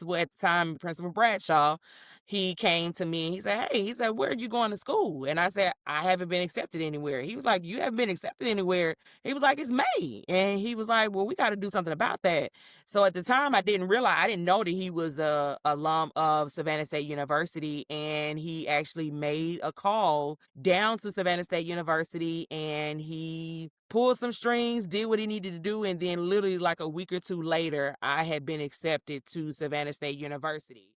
Well, at the time, Principal Bradshaw, he came to me and he said, "Hey," he said, "where are you going to school?" And I said, "I haven't been accepted anywhere." He was like, "You haven't been accepted anywhere?" He was like, "It's May." And he was like, "Well, we got to do something about that." So at the time, I didn't know that he was a alum of Savannah State University, and he actually made a call down to Savannah State University, and he pulled some strings, did what he needed to do, and then literally like a week or two later, I had been accepted to Savannah State University.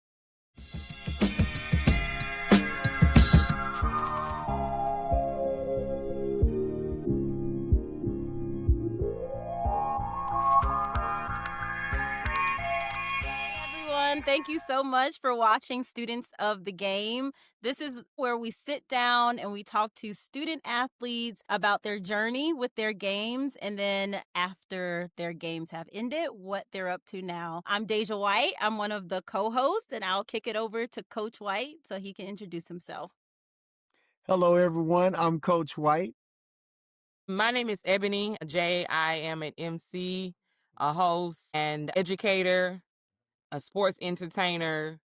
Everyone, thank you so much for watching Students of the Game. This is where we sit down and we talk to student athletes about their journey with their games, and then after their games have ended, what they're up to now. I'm Deja White. I'm one of the co-hosts, and I'll kick it over to Coach White so he can introduce himself. Hello, everyone. I'm Coach White. My name is EboneeJ. I am an MC, a host, and educator, a sports entertainer,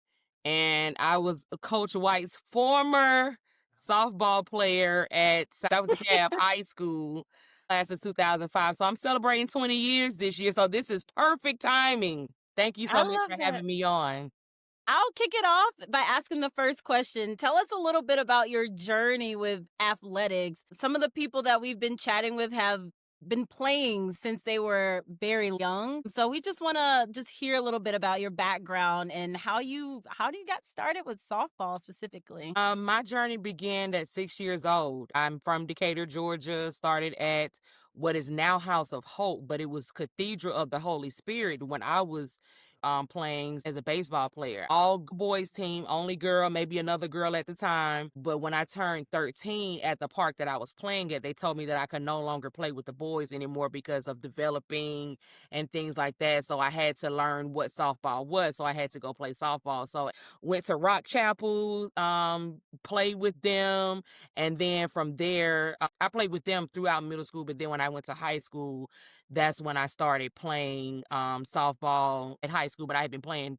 and I was Coach White's former softball player at South DeKalb High School, class of 2005. So I'm celebrating 20 years this year. So this is perfect timing. Thank you I so much love for that. having me on. I'll kick it off by asking the first question. Tell us a little bit about your journey with athletics. Some of the people that we've been chatting with have been playing since they were very young. So we just want to just hear a little bit about your background and how do you got started with softball specifically? My journey began at 6 years old. I'm from Decatur, Georgia, started at what is now House of Hope, but it was Cathedral of the Holy Spirit when I was playing as a baseball player. All boys team, only girl, maybe another girl at the time. But when I turned 13 at the park that I was playing at, they told me that I could no longer play with the boys anymore because of developing and things like that. So I had to learn what softball was. So I had to go play softball. So went to Rock Chapel, played with them, and then from there, I played with them throughout middle school. But then when I went to high school, that's when I started playing softball at high school. But I had been playing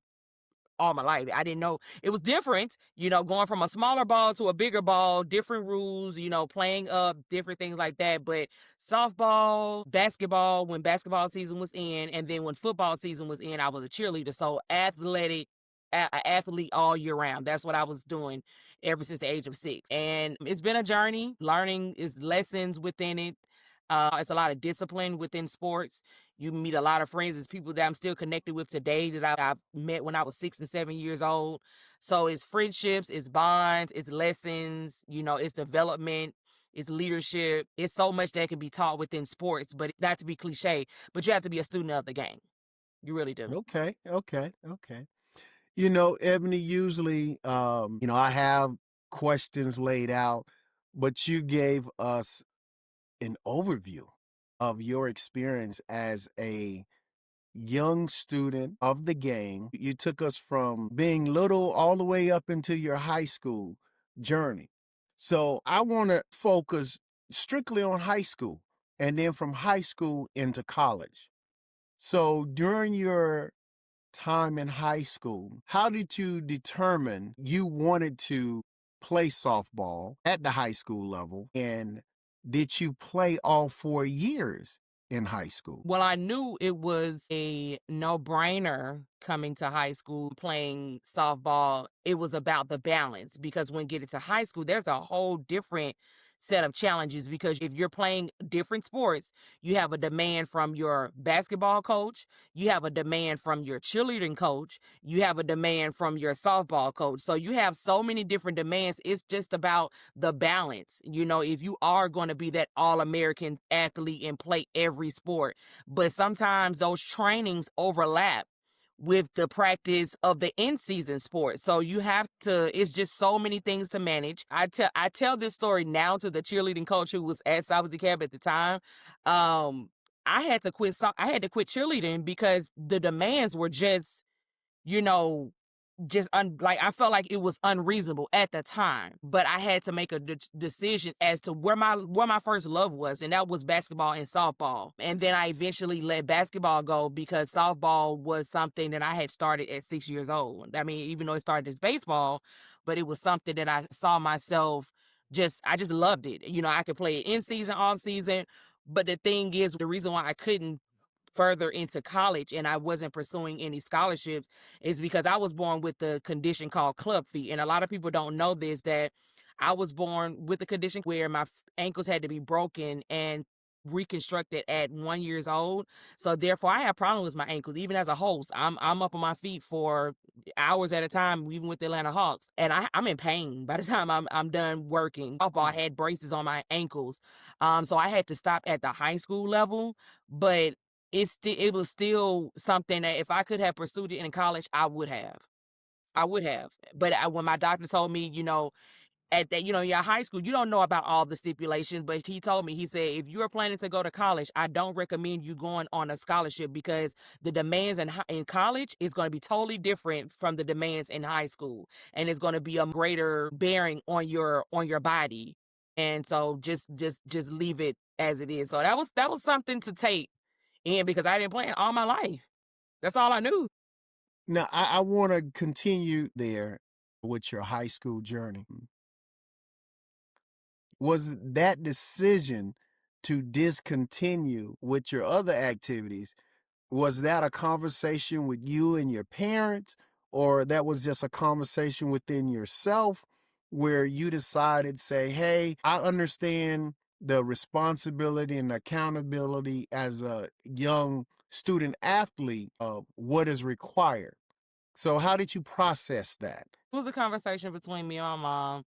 all my life. I didn't know it was different, going from a smaller ball to a bigger ball, different rules, playing up, different things like that. But softball, basketball, when basketball season was in, and then when football season was in, I was a cheerleader. So athletic, athlete all year round. That's what I was doing ever since the age of 6. And it's been a journey. Learning is lessons within it. It's a lot of discipline within sports. You meet a lot of friends. It's people that I'm still connected with today that I've met when I was 6 and 7 years old. So it's friendships, it's bonds, it's lessons, it's development, it's leadership. It's so much that can be taught within sports, but not to be cliche, but you have to be a student of the game. You really do. Okay. Ebony, usually, I have questions laid out, but you gave us an overview of your experience as a young student of the game. You took us from being little all the way up into your high school journey. So I want to focus strictly on high school and then from high school into college. So during your time in high school, how did you determine you wanted to play softball at the high school level? And did you play all 4 years in high school? Well, I knew it was a no-brainer coming to high school playing softball. It was about the balance because when getting to high school, there's a whole different set of challenges because if you're playing different sports, you have a demand from your basketball coach, you have a demand from your cheerleading coach, you have a demand from your softball coach. So you have so many different demands. It's just about the balance. If you are going to be that all-American athlete and play every sport, but sometimes those trainings overlap with the practice of the in-season sport. So you have to, it's just so many things to manage. I tell this story now to the cheerleading coach who was at South DeKalb at the time. I had to quit cheerleading because the demands were just, you know, like I felt like it was unreasonable at the time, but I had to make a decision as to where my first love was, and that was basketball and softball. And then I eventually let basketball go because softball was something that I had started at 6 years old. I mean, even though it started as baseball, but it was something that I saw myself I just loved it. I could play it in season, off season, but the thing is, the reason why I couldn't further into college and I wasn't pursuing any scholarships is because I was born with the condition called club feet. And a lot of people don't know this, that I was born with a condition where my ankles had to be broken and reconstructed at 1 years old. So therefore I have problems with my ankles. Even as a host, I'm up on my feet for hours at a time, even with the Atlanta Hawks. And I'm in pain by the time I'm done working. I had braces on my ankles. So I had to stop at the high school level. But it was still something that if I could have pursued it in college, I would have. I would have. But when my doctor told me, at that, your high school, you don't know about all the stipulations, but he told me, he said, if you're planning to go to college, I don't recommend you going on a scholarship because the demands in college is going to be totally different from the demands in high school. And it's going to be a greater bearing on your body. And so just leave it as it is. So that was something to take in because I didn't plan all my life. That's all I knew. Now, I want to continue there with your high school journey. Was that decision to discontinue with your other activities, was that a conversation with you and your parents, or that was just a conversation within yourself where you decided, say, hey, I understand the responsibility and accountability as a young student athlete of what is required? So how did you process that? It was a conversation between me and my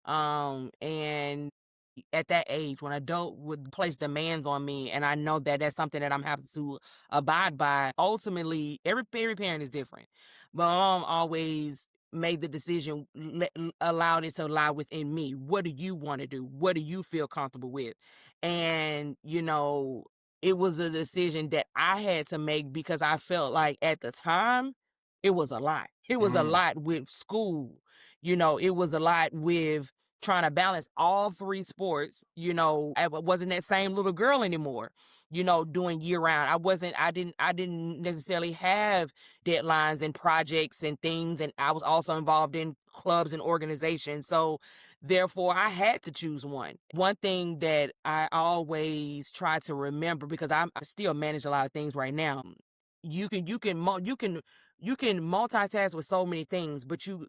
mom. And at that age, when adult would place demands on me, and I know that that's something that I'm having to abide by. Ultimately, every parent is different. But my mom always made the decision, allowed it to lie within me. What do you want to do? What do you feel comfortable with? And it was a decision that I had to make because I felt like at the time it was a lot. It was a lot with school. It was a lot with trying to balance all three sports. I wasn't that same little girl anymore, doing year round. I didn't necessarily have deadlines and projects and things. And I was also involved in clubs and organizations. So therefore I had to choose one. One thing that I always try to remember, because I still manage a lot of things right now. You can multitask with so many things, but you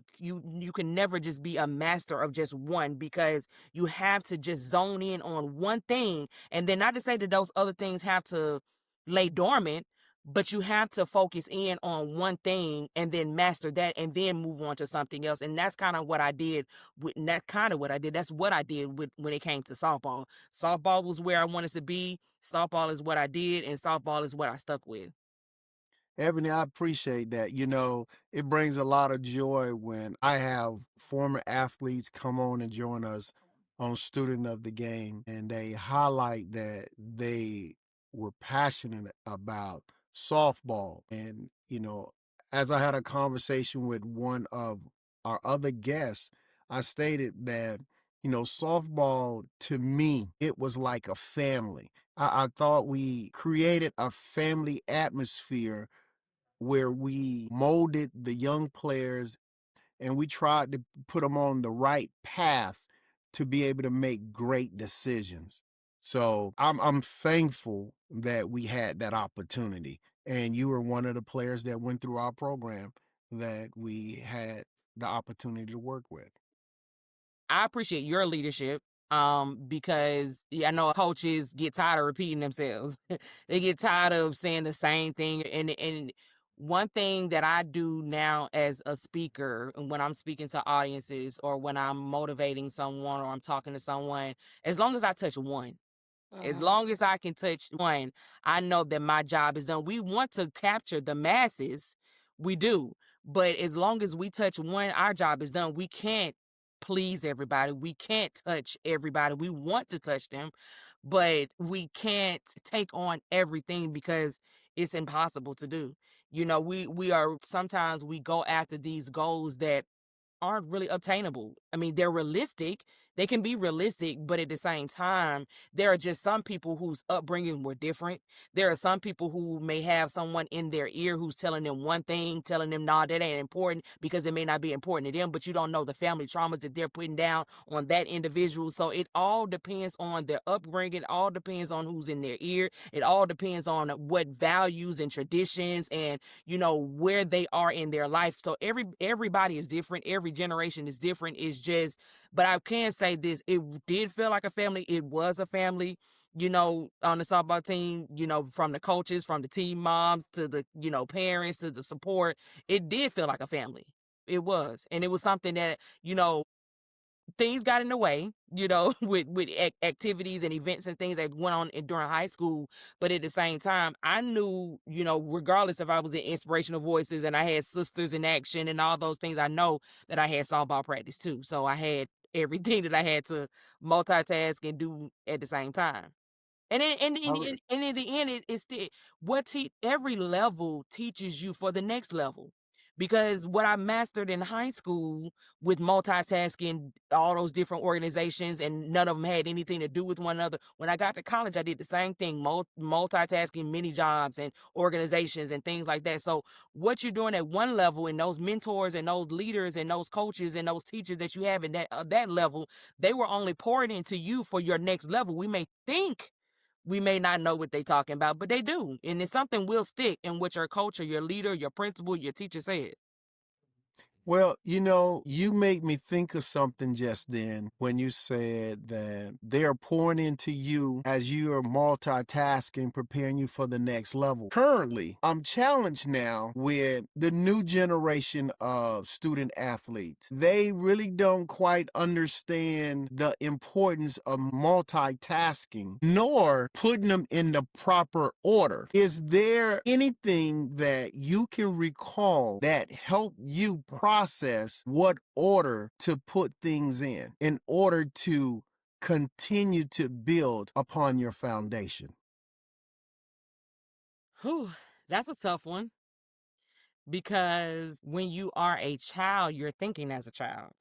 can never just be a master of just one, because you have to just zone in on one thing. And then, not to say that those other things have to lay dormant, but you have to focus in on one thing and then master that and then move on to something else. And that's kind of what I did That's what I did with when it came to softball. Softball was where I wanted to be. Softball is what I did, and softball is what I stuck with. Ebony, I appreciate that. It brings a lot of joy when I have former athletes come on and join us on Student of the Game, and they highlight that they were passionate about softball. And, as I had a conversation with one of our other guests, I stated that, softball to me, it was like a family. I thought we created a family atmosphere where we molded the young players and we tried to put them on the right path to be able to make great decisions. So I'm thankful that we had that opportunity. And you were one of the players that went through our program that we had the opportunity to work with. I appreciate your leadership, because I know coaches get tired of repeating themselves. They get tired of saying the same thing. And one thing that I do now as a speaker, and when I'm speaking to audiences or when I'm motivating someone or I'm talking to someone, as long as I touch one, as long as I can touch one, I know that my job is done. We want to capture the masses, we do. But as long as we touch one, our job is done. We can't please everybody. We can't touch everybody. We want to touch them, but we can't take on everything because it's impossible to do. We are sometimes we go after these goals that aren't really obtainable. I mean, they're realistic. They can be realistic, but at the same time, there are just some people whose upbringing were different. There are some people who may have someone in their ear who's telling them one thing, telling them, nah, that ain't important because it may not be important to them, but you don't know the family traumas that they're putting down on that individual. So it all depends on their upbringing. It all depends on who's in their ear. It all depends on what values and traditions and where they are in their life. So everybody is different. Every generation is different. It's just, but I can say this: it did feel like a family. It was a family. On the softball team. From the coaches, from the team moms to the parents to the support. It did feel like a family. It was, and it was something that things got in the way, with activities and events and things that went on during high school. But at the same time, I knew, regardless if I was in inspirational voices and I had sisters in action and all those things, I know that I had softball practice too. So I had everything that I had to multitask and do at the same time. And in the end, it's the every level teaches you for the next level. Because what I mastered in high school with multitasking, all those different organizations, and none of them had anything to do with one another. When I got to college, I did the same thing, multitasking many jobs and organizations and things like that. So what you're doing at one level, and those mentors and those leaders and those coaches and those teachers that you have in that level, they were only pouring into you for your next level. We may not know what they talking about, but they do. And it's something will stick in what your culture, your leader, your principal, your teacher said. Well, you made me think of something just then when you said that they're pouring into you as you are multitasking, preparing you for the next level. Currently, I'm challenged now with the new generation of student athletes. They really don't quite understand the importance of multitasking, nor putting them in the proper order. Is there anything that you can recall that helped you process what order to put things in order to continue to build upon your foundation? Whew, that's a tough one because when you are a child, you're thinking as a child.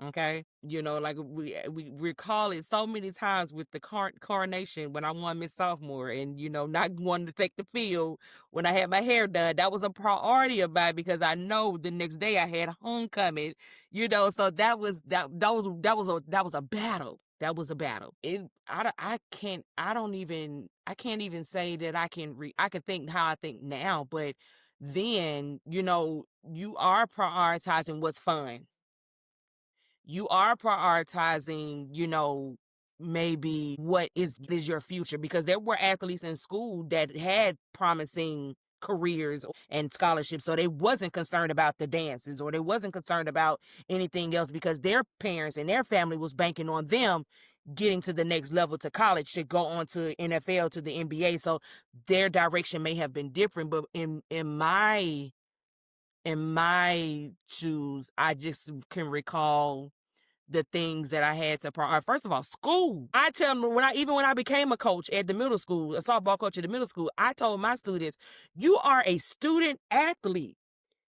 Okay, like we recall it so many times with the coronation when I won Miss Sophomore, and not wanting to take the field when I had my hair done. That was a priority of mine because I know the next day I had homecoming. So that was a battle. That was a battle. I can't even say that I can think how I think now, but then you are prioritizing what's fun. You are prioritizing, maybe what is your future, because there were athletes in school that had promising careers and scholarships, so they wasn't concerned about the dances, or they wasn't concerned about anything else, because their parents and their family was banking on them getting to the next level, to college, to go on to NFL, to the NBA. So their direction may have been different, but in my shoes, I just can recall the things that I had to prioritize. First of all, school. I tell them when I became a coach at the middle school, a softball coach at the middle school, I told my students, you are a student athlete.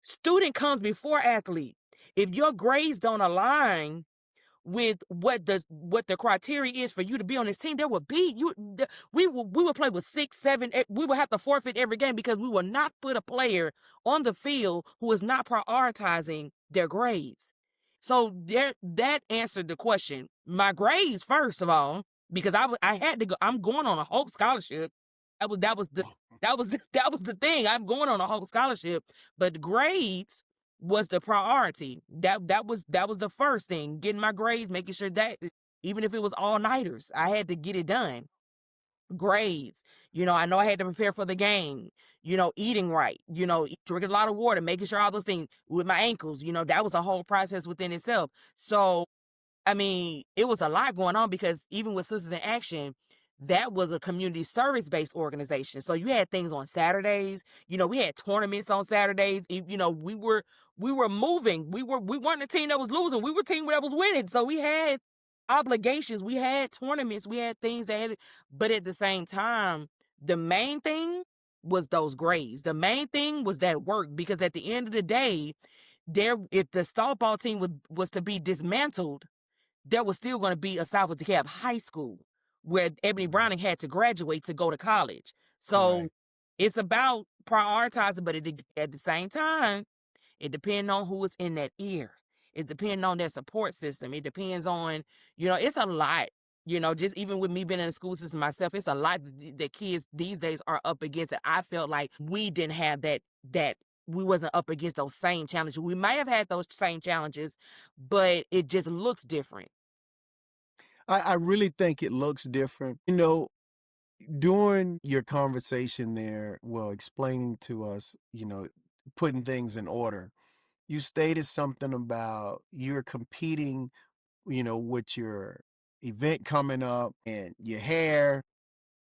Student comes before athlete. If your grades don't align with what the criteria is for you to be on this team, there would be we would play with 6, 7, 8, we would have to forfeit every game because we will not put a player on the field who is not prioritizing their grades. So that answered the question. My grades, first of all, because I had to go. I'm going on a Hope scholarship. That was the thing. I'm going on a Hope scholarship, but grades was the priority. That was the first thing. Getting my grades, making sure that even if it was all nighters, I had to get it done. Grades. I know I had to prepare for the game. Eating right. Drinking a lot of water, making sure all those things with my ankles. That was a whole process within itself. So I mean, it was a lot going on because even with Sisters in Action, that was a community service based organization. So you had things on Saturdays. We had tournaments on Saturdays. We were moving. We weren't a team that was losing. We were a team that was winning. So we had obligations. We had tournaments. We had things but at the same time, the main thing was those grades. The main thing was that work, because at the end of the day, if the softball team was to be dismantled, there was still going to be a South DeKalb High School where Ebonee Browning had to graduate to go to college. So Right. it's about prioritizing, but at the same time, it depends on who is in that ear. It depends on their support system. It depends on, it's a lot. Just even with me being in the school system myself, it's a lot that kids these days are up against that I felt like we didn't have that we wasn't up against those same challenges. We might have had those same challenges, but it just looks different. I really think it looks different. During your conversation there, well, explaining to us, putting things in order, you stated something about you're competing, with your event coming up and your hair.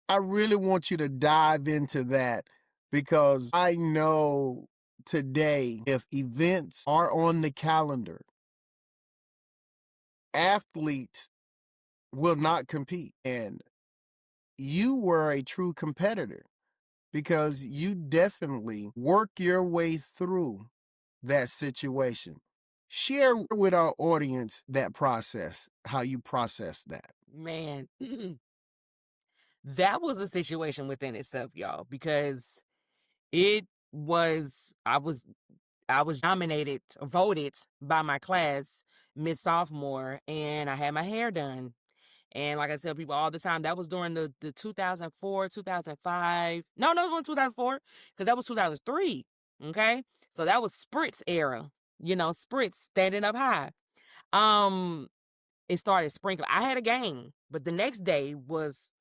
I really want you to dive into that because I know today, if events are on the calendar, athletes will not compete. And you were a true competitor because you definitely work your way through that situation. Share with our audience that process, how you process that. Man, that was a situation within itself, y'all, because it was I was nominated, voted by my class Miss Sophomore, and I had my hair done. And like I tell people all the time, that was during the 2004, 2005. No, it wasn't 2004, because that was 2003. Okay. So that was Spritz era, Spritz standing up high. Um, it started sprinkling. I had a game, but the next day was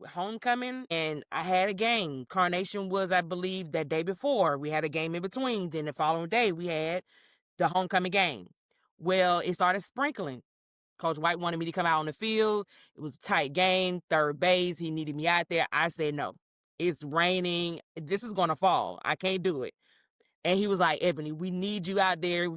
homecoming, and I had a game. Carnation was, I believe, that day before. We had a game in between. Then the following day, we had the homecoming game. Well, it started sprinkling. Coach White wanted me to come out on the field. It was a tight game, third base. He needed me out there. I said, no, it's raining. This is going to fall. I can't do it. And he was like, Ebonee, we need you out there.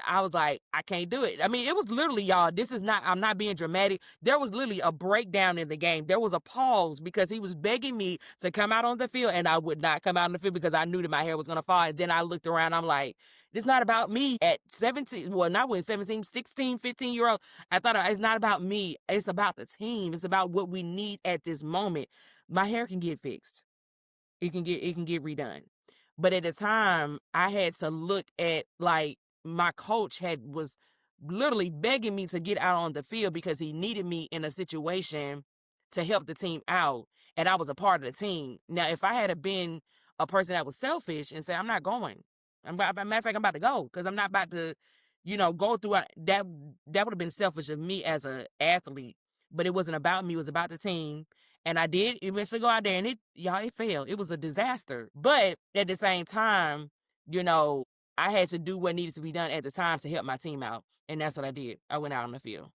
I was like, I can't do it. I mean, it was literally, y'all, I'm not being dramatic. There was literally a breakdown in the game. There was a pause because he was begging me to come out on the field, and I would not come out on the field because I knew that my hair was going to fall. And then I looked around, I'm like, it's not about me at 17. Well, not when 17, 16, 15-year-old. I thought it's not about me. It's about the team. It's about what we need at this moment. My hair can get fixed. It can get redone. But at the time, I had to look at, like, my coach was literally begging me to get out on the field because he needed me in a situation to help the team out, and I was a part of the team. Now, if I had been a person that was selfish and said, I'm not going. Matter of fact, I'm about to go because I'm not about to, go through that. That would have been selfish of me as an athlete. But it wasn't about me. It was about the team. And I did eventually go out there, and it failed. It was a disaster. But at the same time, you know, I had to do what needed to be done at the time to help my team out. And that's what I did. I went out on the field.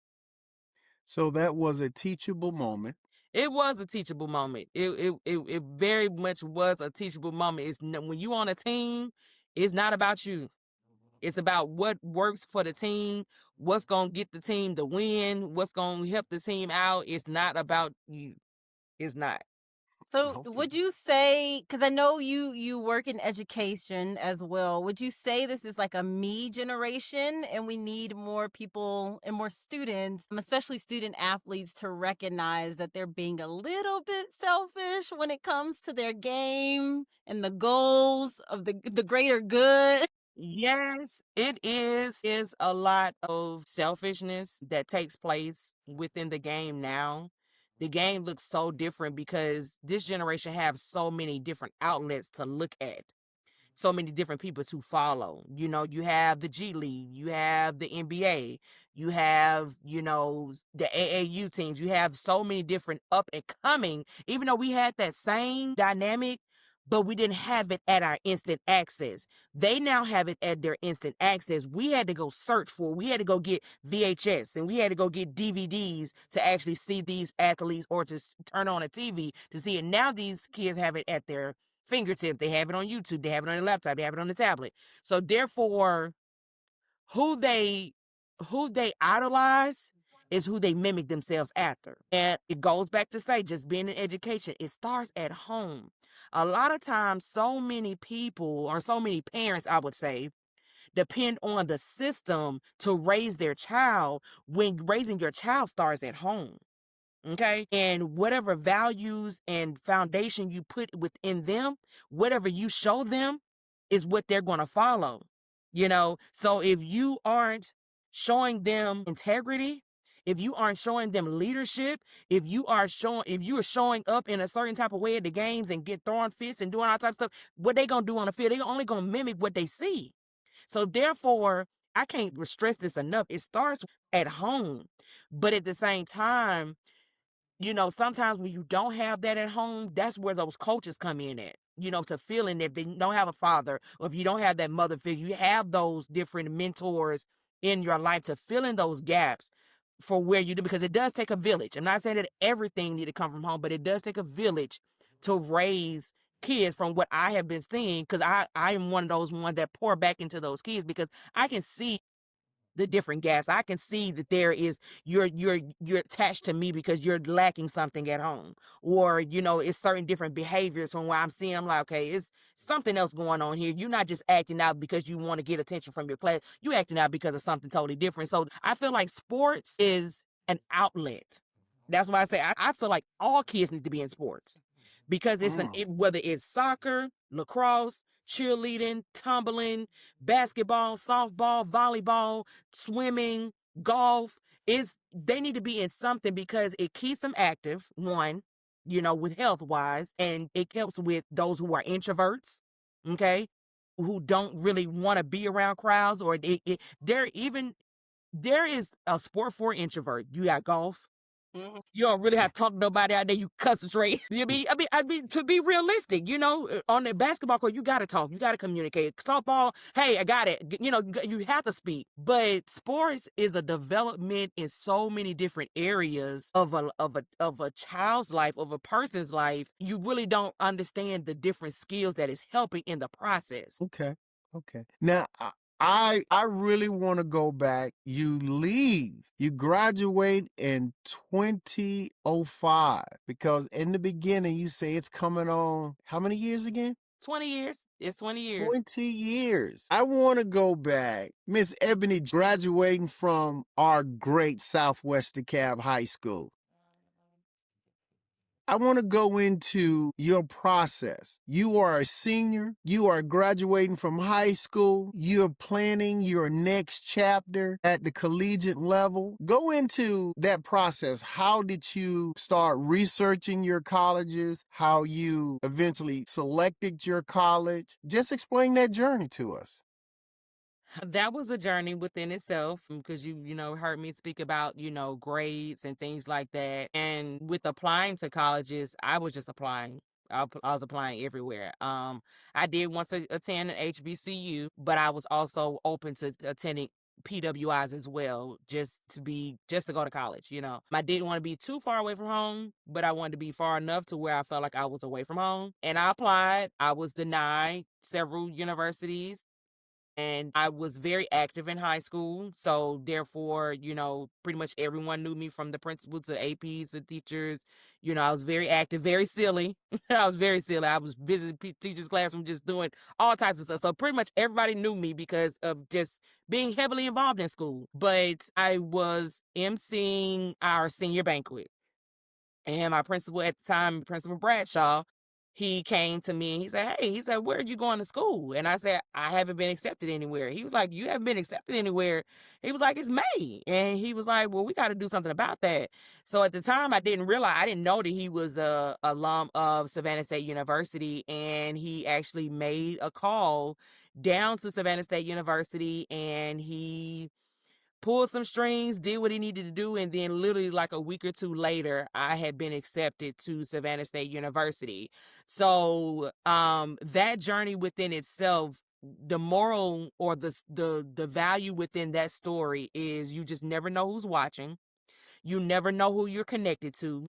So that was a teachable moment. It was a teachable moment. It very much was a teachable moment. When you on a team, it's not about you. It's about what works for the team, what's gonna get the team to win, what's gonna help the team out. It's not about you. It's not. So Okay. would you say, because I know you work in education as well, would you say this is like a me generation and we need more people and more students, especially student athletes, to recognize that they're being a little bit selfish when it comes to their game and the goals of the greater good? Yes, it is a lot of selfishness that takes place within the game now. The game looks so different because this generation have so many different outlets to look at, so many different people to follow. You have the G League, you have the NBA, you have, the AAU teams. You have so many different up and coming, even though we had that same dynamic, but we didn't have it at our instant access. They now have it at their instant access. We had to go search for it. We had to go get VHS, and we had to go get DVDs to actually see these athletes, or to turn on a TV to see it. Now these kids have it at their fingertip. They have it on YouTube. They have it on their laptop. They have it on the tablet. So therefore, who they idolize is who they mimic themselves after. And it goes back to say, just being in education, it starts at home. a lot of times so many people or so many parents, I would say, depend on the system to raise their child when raising your child starts at home. Okay. And whatever values and foundation you put within them, whatever you show them is what they're going to follow. So if you aren't showing them integrity, if you aren't showing them leadership, if you are showing up in a certain type of way at the games and get throwing fists and doing all types of stuff, what they gonna do on the field? They only gonna mimic what they see. So therefore, I can't stress this enough. It starts at home, but at the same time, sometimes when you don't have that at home, that's where those coaches come in at, to feeling if they don't have a father or if you don't have that mother figure, you have those different mentors in your life to fill in those gaps for where you do, because it does take a village. I'm not saying that everything need to come from home, but it does take a village to raise kids from what I have been seeing, because I am one of those ones that pour back into those kids because I can see the different gaps. I can see that there is you're attached to me because you're lacking something at home, or it's certain different behaviors from where I'm seeing. I'm like, okay, it's something else going on here. You're not just acting out because you want to get attention from your class. You acting out because of something totally different. So I feel like sports is an outlet. That's why I say I feel like all kids need to be in sports, because whether it's soccer, lacrosse, cheerleading, tumbling, basketball, softball, volleyball, swimming, golf, is they need to be in something because it keeps them active, one, with health wise, and it helps with those who are introverts, okay, who don't really want to be around crowds, or there is a sport for introvert. You got golf. You don't really have to talk to nobody out there. You concentrate. I mean, to be realistic, on the basketball court, you got to talk. You got to communicate. Softball, hey, I got it. You have to speak. But sports is a development in so many different areas of a child's life, of a person's life. You really don't understand the different skills that is helping in the process. Okay. Okay. Now, I really want to go back. You graduate in 2005, because in the beginning you say it's coming on how many years again? 20 years. It's 20 years. 20 years. I want to go back. Miss Ebonee, graduating from our great Southwest DeKalb High School. I want to go into your process. You are a senior. You are graduating from high school. You're planning your next chapter at the collegiate level. Go into that process. How did you start researching your colleges? How you eventually selected your college? Just explain that journey to us. That was a journey within itself, because you heard me speak about, grades and things like that. And with applying to colleges, I was just applying. I was applying everywhere. I did want to attend an HBCU, but I was also open to attending PWIs as well, just to go to college. I didn't want to be too far away from home, but I wanted to be far enough to where I felt like I was away from home. And I applied. I was denied several universities, and I was very active in high school. So therefore, pretty much everyone knew me, from the principal to APs to teachers. I was very active, very silly. I was very silly. I was visiting teachers' classroom, just doing all types of stuff. So pretty much everybody knew me because of just being heavily involved in school. But I was emceeing our senior banquet. And my principal at the time, Principal Bradshaw, he came to me and he said, "Hey," he said, "where are you going to school?" And I said, "I haven't been accepted anywhere." He was like, "You haven't been accepted anywhere?" He was like, "It's May." And he was like, "Well, we got to do something about that." So at the time, I didn't know that he was a alum of Savannah State University. And he actually made a call down to Savannah State University, and he pulled some strings, did what he needed to do, and then literally like a week or two later, I had been accepted to Savannah State University. So that journey within itself, the moral or the value within that story is you just never know who's watching. You never know who you're connected to.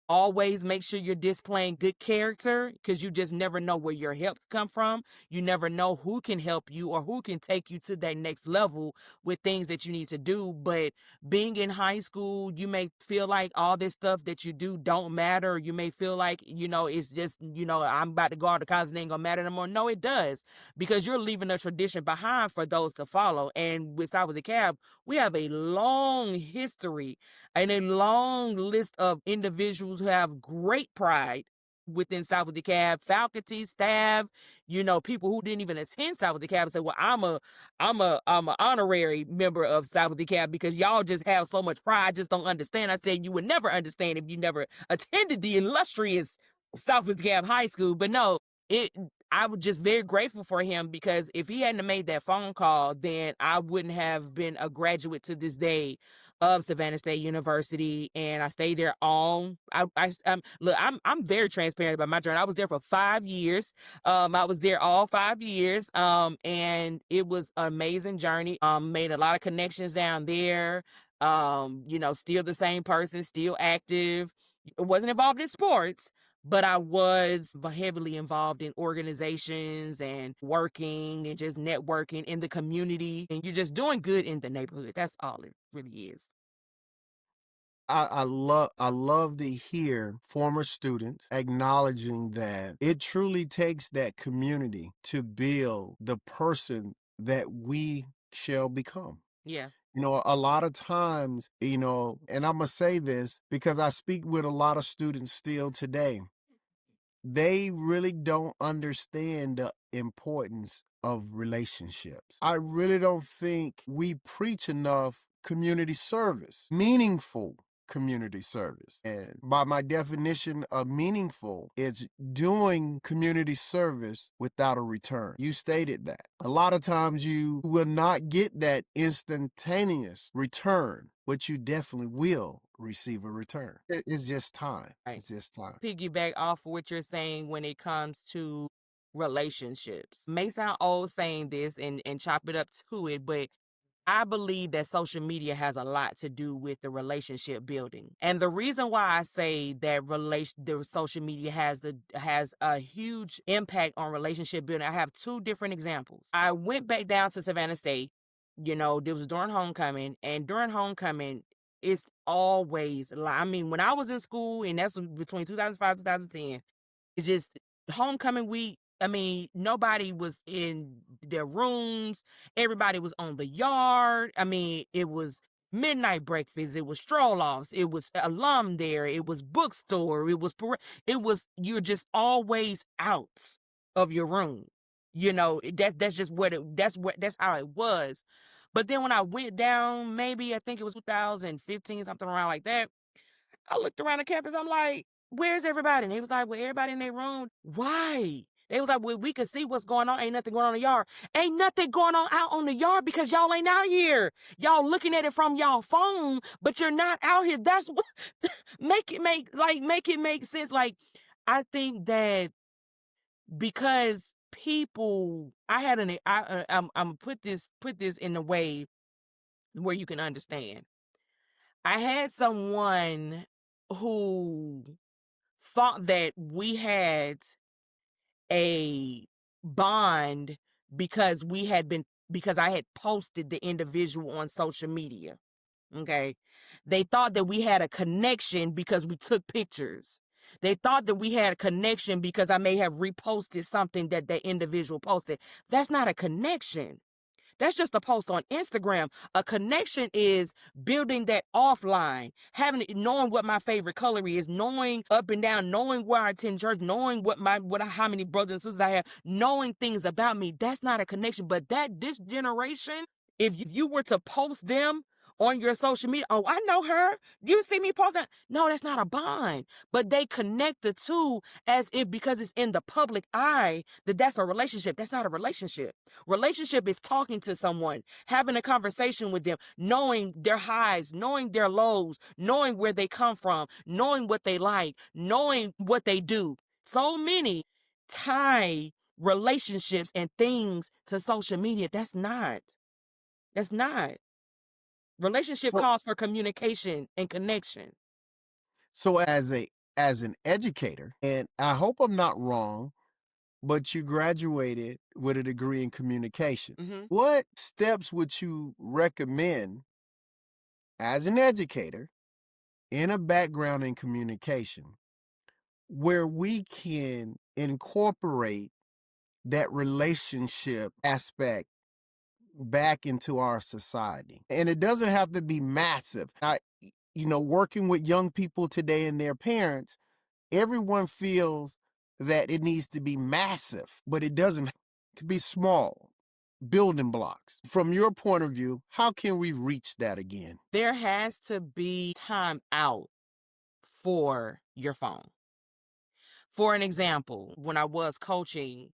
Always make sure you're displaying good character, because you just never know where your help come from. You never know who can help you or who can take you to that next level with things that you need to do. But being in high school, you may feel like all this stuff that you do don't matter. You may feel like, it's just, I'm about to go out to college and it ain't gonna matter no more. No, it does, because you're leaving a tradition behind for those to follow. And with South of the Cab, we have a long history and a long list of individuals who have great pride within South of DeKalb, faculty, staff, people who didn't even attend South of DeKalb say, well, I'm a honorary member of South of DeKalb because y'all just have so much pride. I just don't understand. I said, you would never understand if you never attended the illustrious South of DeKalb High School. But no, I was just very grateful for him, because if he hadn't made that phone call, then I wouldn't have been a graduate to this day of Savannah State University, and I stayed there all. Look, I'm very transparent about my journey. I was there for 5 years. I was there all 5 years. And it was an amazing journey. Made a lot of connections down there. Still the same person, still active. Wasn't involved in sports, but I was heavily involved in organizations and working and just networking in the community. And you're just doing good in the neighborhood. That's all it really is. I love to hear former students acknowledging that it truly takes that community to build the person that we shall become. Yeah. A lot of times, and I'm gonna say this because I speak with a lot of students still today, they really don't understand the importance of relationships. I really don't think we preach enough community service, meaningful community service. And by my definition of meaningful, it's doing community service without a return. You stated that. A lot of times you will not get that instantaneous return, but you definitely will receive a return. It's just time. Right. It's just time. Piggyback off of what you're saying when it comes to relationships. May sound old saying this and chop it up to it, but I believe that social media has a lot to do with the relationship building. And the reason why I say that the social media has a huge impact on relationship building, I have two different examples. I went back down to Savannah State, it was during homecoming, and during homecoming, it's always like, I mean, when I was in school, and that's between 2005 2010, it's just homecoming week. I mean, nobody was in their rooms. Everybody was on the yard. I mean, it was midnight breakfast. It was stroll offs. It was alum there. It was bookstore. You're just always out of your room. That's just that's how it was. But then when I went down, maybe I think it was 2015, something around like that, I looked around the campus. I'm like, where's everybody? And they was like, well, everybody in their room. Why? They was like, well, we could see what's going on. Ain't nothing going on in the yard. Ain't nothing going on out on the yard because y'all ain't out here. Y'all looking at it from y'all phone, but you're not out here. That's what make it make sense. Like, I think that because people, I'm put this in a way where you can understand. I had someone who thought that we had a bond because I had posted the individual on social media. Okay. They thought that we had a connection because we took pictures. They thought that we had a connection because I may have reposted something that the individual posted. That's not a connection. That's just a post on Instagram. A connection is building that offline, knowing what my favorite color is, knowing up and down, knowing where I attend church, knowing how many brothers and sisters I have, knowing things about me. That's not a connection. But this generation, if you were to post them on your social media, oh, I know her. You see me post that? No, that's not a bond. But they connect the two as if because it's in the public eye that's a relationship. That's not a relationship. Relationship is talking to someone, having a conversation with them, knowing their highs, knowing their lows, knowing where they come from, knowing what they like, knowing what they do. So many tie relationships and things to social media. That's not. Relationship So calls for communication and connection. so as a as an educator, and I hope I'm not wrong, but you graduated with a degree in communication. What steps would you recommend as an educator in a background in communication where we can incorporate that relationship aspect back into our society? And it doesn't have to be massive. Working with young people today and their parents, everyone feels that it needs to be massive, but it doesn't have to be small. Building blocks. From your point of view, how can we reach that again? There has to be time out for your phone. For an example, when I was coaching,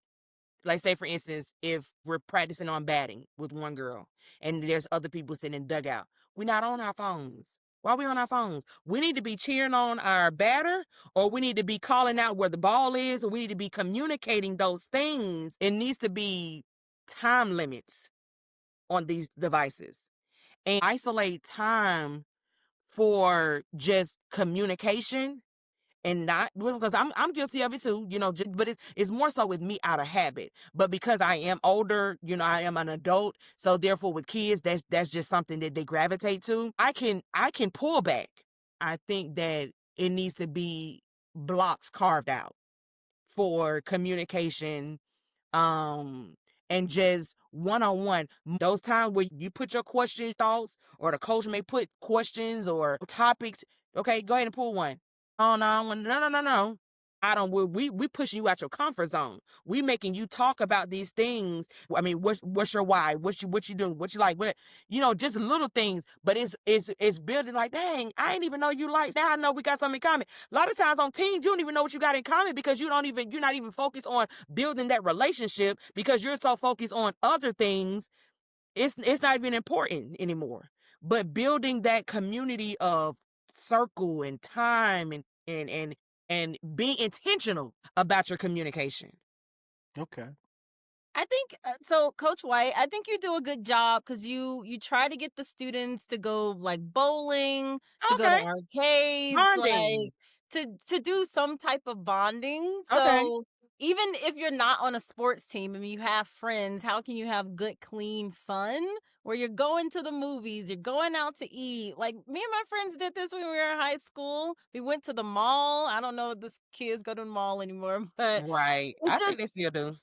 like say for instance, if we're practicing on batting with one girl and there's other people sitting in the dugout, we're not on our phones. Why are we on our phones? We need to be cheering on our batter, or we need to be calling out where the ball is, or we need to be communicating those things. It needs to be time limits on these devices and isolate time for just communication and not because I'm guilty of it too, but it's more so with me out of habit. But because I am older, I am an adult, so therefore with kids, that's just something that they gravitate to. I can pull back. I think that it needs to be blocks carved out for communication, um and just one-on-one, those times where you put your question thoughts or the coach may put questions or topics. Okay, go ahead and pull one. Oh no, no. I don't. We pushing you out your comfort zone. We making you talk about these things. I mean, what's your why? What you do? What you like? What just little things. But it's building like, dang, I ain't even know you like. Now I know we got something in common. A lot of times on teams, you don't even know what you got in common because you're not even focused on building that relationship because you're so focused on other things. It's not even important anymore. But building that community of circle and time and being intentional about your communication. Okay. I think so, Coach White. I think you do a good job because you try to get the students to go like bowling, to go to Okay. arcades, like Bonding. to do some type of bonding. Okay. So even if you're not on a sports team and you have friends, how can you have good, clean fun where you're going to the movies, you're going out to eat? Like me and my friends did this when we were in high school. We went to the mall. I don't know if this kids go to the mall anymore, but Right. it's I think just they still do.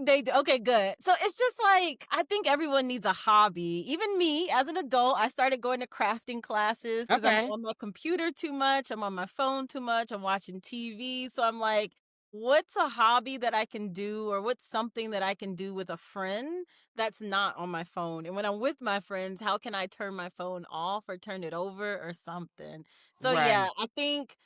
they do. Okay, good. So it's just like, I think everyone needs a hobby. Even me as an adult, I started going to crafting classes because I'm Okay. on my computer too much. I'm on my phone too much. I'm watching TV. So I'm like, what's a hobby that I can do, or what's something that I can do with a friend that's not on my phone? And when I'm with my friends, how can I turn my phone off or turn it over or something? So yeah, Right. I think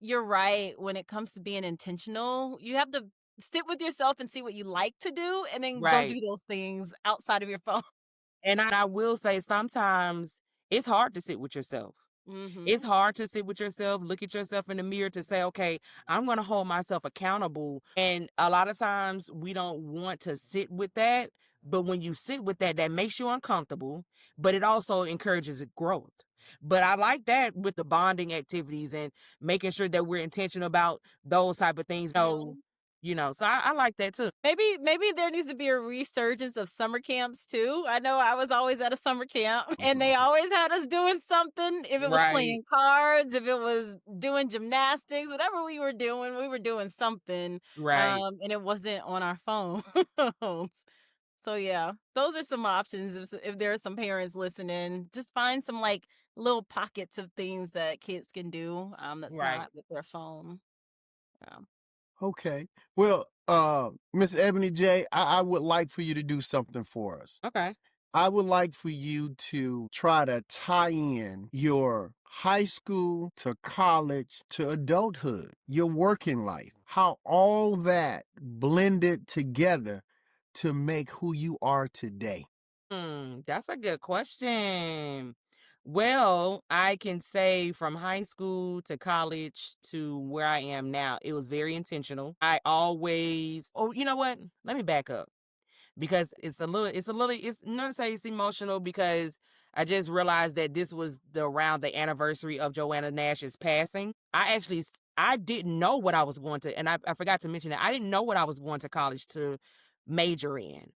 you're right. When it comes to being intentional, you have to sit with yourself and see what you like to do and then go Right. do those things outside of your phone. And I will say sometimes it's hard to sit with yourself. It's Mhm. hard to sit with yourself, look at yourself in the mirror to say, okay, I'm going to hold myself accountable. And a lot of times we don't want to sit with that. But when you sit with that, that makes you uncomfortable, but it also encourages growth. But I like that with the bonding activities and making sure that we're intentional about those type of things. Yeah. So I like that too. Maybe there needs to be a resurgence of summer camps too. I know I was always at a summer camp and they always had us doing something. If it was Right, playing cards, if it was doing gymnastics, whatever we were doing something. right, And it wasn't on our phones. So yeah, those are some options. If there are some parents listening, just find some like little pockets of things that kids can do. That's right. not with their phone. Yeah. Okay. Well, Miss EboneeJ, I would like for you to do something for us. Okay. I would like for you to try to tie in your high school to college to adulthood, your working life, how all that blended together to make who you are today. That's a good question. Well, I can say from high school to college to where I am now, it was very intentional. Oh, you know what? Let me back up because it's not to say it's emotional because I just realized that this was around the anniversary of Joanna Nash's passing. I actually I didn't know what I was going to, and I forgot to mention that I didn't know what I was going to college to major in.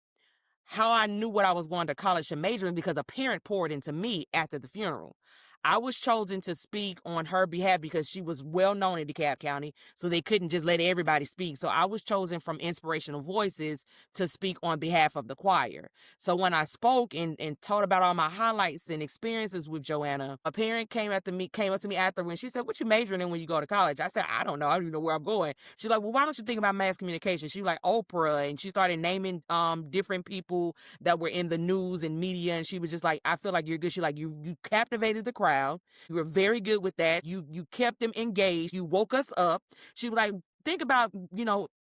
How I knew what I was going to college to major in because a parent poured into me after the funeral. I was chosen to speak on her behalf because she was well known in DeKalb County, so they couldn't just let everybody speak. So I was chosen from Inspirational Voices to speak on behalf of the choir. So when I spoke and told about all my highlights and experiences with Joanna, a parent came up to me after when she said, "What you majoring in when you go to college?" I said, "I don't know. I don't even know where I'm going." She's like, "Well, why don't you think about mass communication?" She was like Oprah, and she started naming different people that were in the news and media, and she was just like, "I feel like you're good." She like, you captivated the crowd. You were very good with that. You kept them engaged. You woke us up. She was like, "Think about,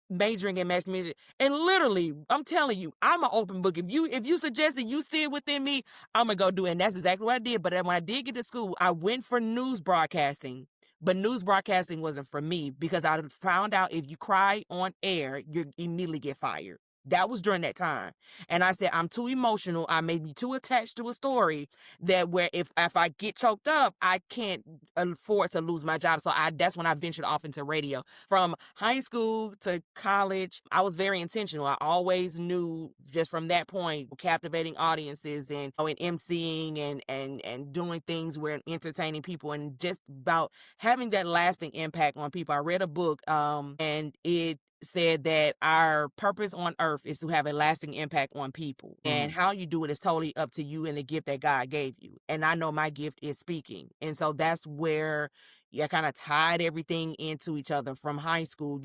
majoring in mass communication." And literally, I'm telling you, I'm an open book. If you suggested, you see it within me, I'm gonna go do it. And that's exactly what I did. But then when I did get to school, I went for news broadcasting. But news broadcasting wasn't for me because I found out if you cry on air, you immediately get fired. That was during that time. And I said, I'm too emotional. I may be too attached to a story that where if I get choked up, I can't afford to lose my job. So that's when I ventured off into radio. From high school to college, I was very intentional. I always knew just from that point, captivating audiences and emceeing and doing things where entertaining people and just about having that lasting impact on people. I read a book and it said that our purpose on earth is to have a lasting impact on people. And how you do it is totally up to you and the gift that God gave you. And I know my gift is speaking. And so that's where I kind of tied everything into each other from high school.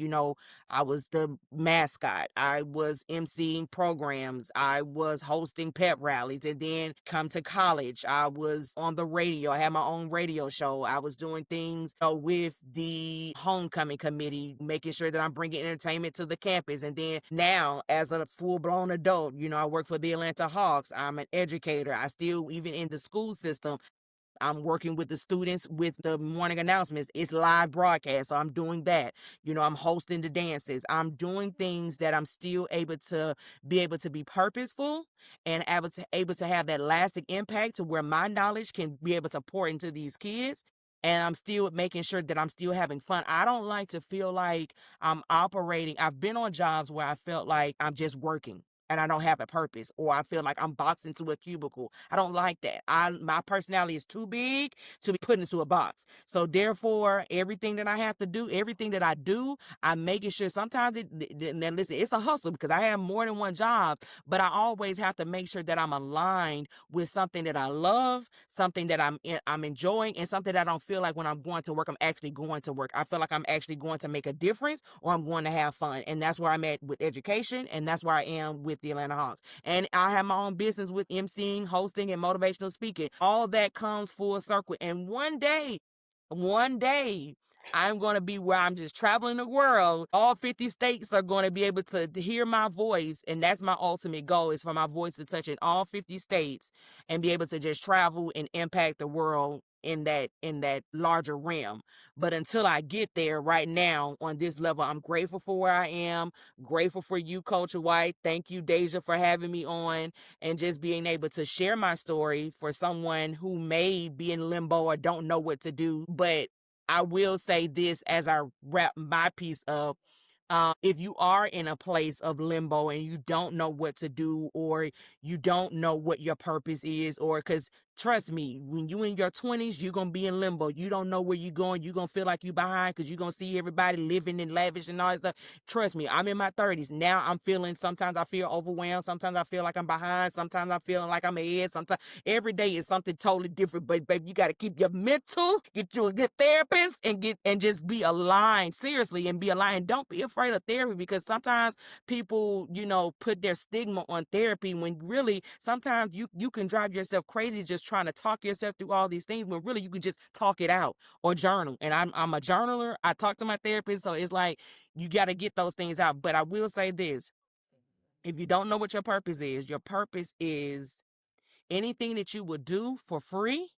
I was the mascot. I was emceeing programs. I was hosting pep rallies. And then come to college, I was on the radio. I had my own radio show. I was doing things with the homecoming committee, making sure that I'm bringing entertainment to the campus. And then now, as a full-blown adult, I work for the Atlanta Hawks. I'm an educator. I still, even in the school system, I'm working with the students with the morning announcements. It's live broadcast, so I'm doing that. I'm hosting the dances. I'm doing things that I'm still able to be purposeful and able to have that lasting impact to where my knowledge can be able to pour into these kids. And I'm still making sure that I'm still having fun. I don't like to feel like I'm operating. I've been on jobs where I felt like I'm just working and I don't have a purpose, or I feel like I'm boxed into a cubicle. I don't like that. My personality is too big to be put into a box. So therefore, everything that I have to do, everything that I do, I'm making sure sometimes now listen, it's a hustle because I have more than one job, but I always have to make sure that I'm aligned with something that I love, something that I'm enjoying, and something that I don't feel like when I'm going to work, I'm actually going to work. I feel like I'm actually going to make a difference or I'm going to have fun. And that's where I'm at with education, and that's where I am with the Atlanta Hawks. And I have my own business with emceeing, hosting, and motivational speaking. All that comes full circle. And one day, I'm going to be where I'm just traveling the world. All 50 states are going to be able to hear my voice. And that's my ultimate goal, is for my voice to touch in all 50 states and be able to just travel and impact the world in that larger realm. But until I get there, right now on this level, I'm grateful for where I am. Grateful for you, Culture White. Thank you, Deja, for having me on and just being able to share my story for someone who may be in limbo or don't know what to do. But I will say this as I wrap my piece up. If you are in a place of limbo and you don't know what to do, or you don't know what your purpose is, or because trust me, when you in your 20s, you're going to be in limbo. You don't know where you're going. You're going to feel like you're behind because you're going to see everybody living in lavish and all that stuff. Trust me, I'm in my 30s. Now sometimes I feel overwhelmed. Sometimes I feel like I'm behind. Sometimes I'm feeling like I'm ahead. Sometimes every day is something totally different. But baby, you got to keep your mental, get you a good therapist, and just be aligned, seriously, and be aligned. Don't be afraid of therapy, because sometimes people, put their stigma on therapy when really sometimes you can drive yourself crazy just trying to talk yourself through all these things when really you can just talk it out or journal. And I'm a journaler. I talk to my therapist, so it's like you got to get those things out. But I will say this: if you don't know what your purpose is anything that you would do for free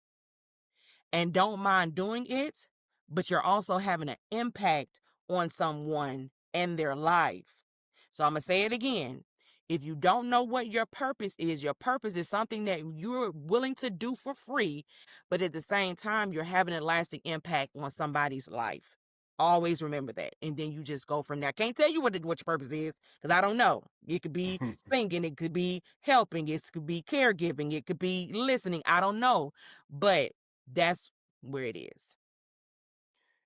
and don't mind doing it, but you're also having an impact on someone and their life. So I'm going to say it again. If you don't know what your purpose is something that you're willing to do for free, but at the same time, you're having a lasting impact on somebody's life. Always remember that. And then you just go from there. Can't tell you what your purpose is because I don't know. It could be singing, it could be helping, it could be caregiving, it could be listening. I don't know. But that's where it is.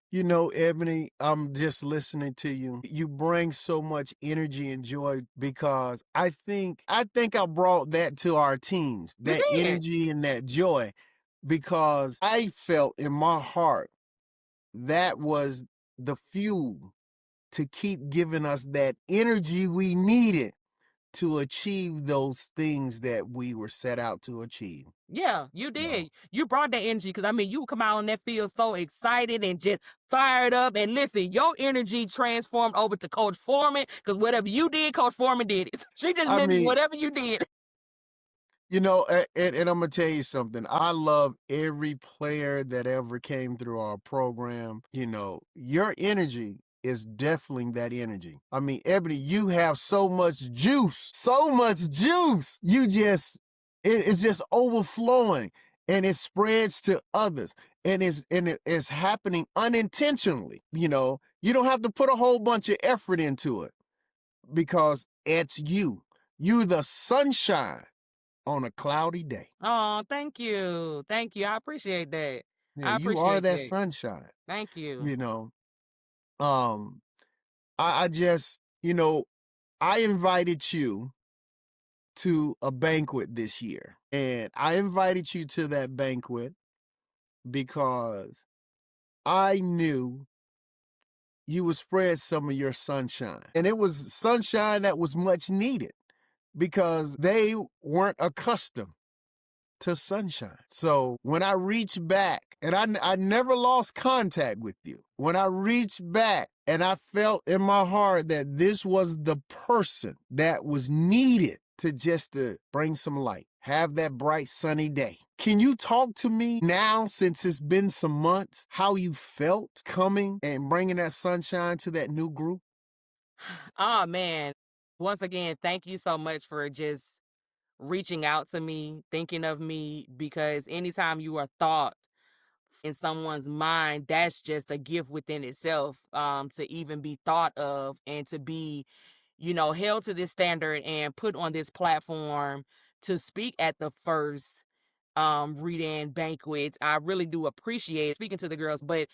You know, Ebony, I'm just listening to you. You bring so much energy and joy because I brought that to our teams, You that did. energy and that joy, because I felt in my heart that was the fuel to keep giving us that energy we needed to achieve those things that we were set out to achieve. Yeah, you No. did. You brought that energy because I mean, you come out on that field so excited and just fired up. And listen, your energy transformed over to Coach Foreman because whatever you did, Coach Foreman did it. She just I meant mean, whatever you did. you know, and I'm gonna tell you something. I love every player that ever came through our program. You know, your energy is definitely that energy. I mean, Ebony, you have so much juice, so much juice. It's just overflowing, and it spreads to others, and it's happening unintentionally. You know, you don't have to put a whole bunch of effort into it because it's you. You the sunshine on a cloudy day. Oh, thank you. Thank you. I appreciate that. Yeah, I you are appreciate that that. sunshine, Thank you. you know. Um, I just, you know, I invited you to a banquet this year. And I invited you to that banquet because I knew you would spread some of your sunshine. And it was sunshine that was much needed because they weren't accustomed to sunshine. So when I reached back, and I never lost contact with you, when I reached back and I felt in my heart that this was the person that was needed to bring some light, have that bright sunny day. Can you talk to me now, since it's been some months, how you felt coming and bringing that sunshine to that new group? Oh man. Once again, thank you so much for just reaching out to me, thinking of me, because anytime you are thought in someone's mind, that's just a gift within itself, to even be thought of and to be, held to this standard and put on this platform to speak at the first read-in banquet. I really do appreciate speaking to the girls, but